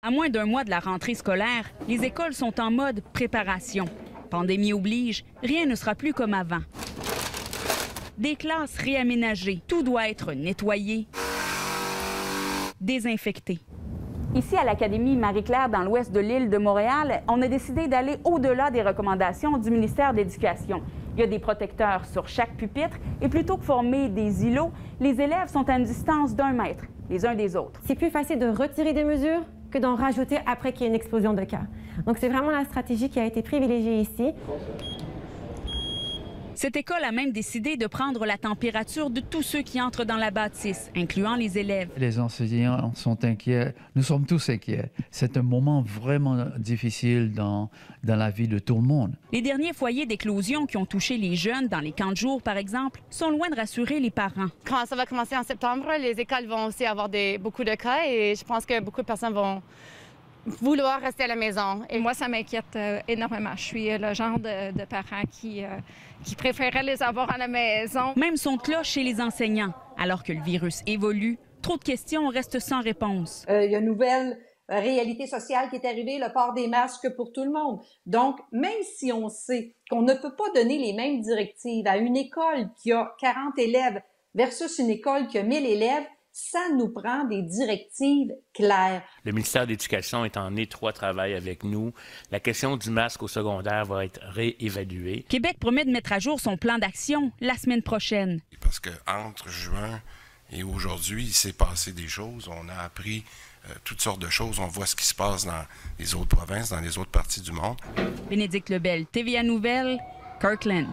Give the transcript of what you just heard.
À moins d'un mois de la rentrée scolaire, les écoles sont en mode préparation. Pandémie oblige, rien ne sera plus comme avant. Des classes réaménagées, tout doit être nettoyé, désinfecté. Ici, à l'Académie Marie-Claire, dans l'ouest de l'île de Montréal, on a décidé d'aller au-delà des recommandations du ministère de l'Éducation. Il y a des protecteurs sur chaque pupitre et plutôt que former des îlots, les élèves sont à une distance d'1 mètre, les uns des autres. C'est plus facile de retirer des mesures que d'en rajouter après qu'il y ait une explosion de cas. Donc, c'est vraiment la stratégie qui a été privilégiée ici. Cette école a même décidé de prendre la température de tous ceux qui entrent dans la bâtisse, incluant les élèves. Les enseignants sont inquiets. Nous sommes tous inquiets. C'est un moment vraiment difficile dans la vie de tout le monde. Les derniers foyers d'éclosion qui ont touché les jeunes dans les camps de jour, par exemple, sont loin de rassurer les parents. Quand ça va commencer en septembre, les écoles vont aussi avoir beaucoup de cas et je pense que beaucoup de personnes vont vouloir rester à la maison. Et moi, ça m'inquiète énormément. Je suis le genre de parent qui préférait les avoir à la maison. Même son cloche chez les enseignants. Alors que le virus évolue, trop de questions restent sans réponse. Il y a une nouvelle réalité sociale qui est arrivée, le port des masques pour tout le monde. Donc, même si on sait qu'on ne peut pas donner les mêmes directives à une école qui a 40 élèves versus une école qui a 1000 élèves, ça nous prend des directives claires. Le ministère de l'Éducation est en étroit travail avec nous. La question du masque au secondaire va être réévaluée. Québec promet de mettre à jour son plan d'action la semaine prochaine. Parce qu'entre juin et aujourd'hui, il s'est passé des choses. On a appris toutes sortes de choses. On voit ce qui se passe dans les autres provinces, dans les autres parties du monde. Bénédicte Lebel, TVA Nouvelles, Kirkland.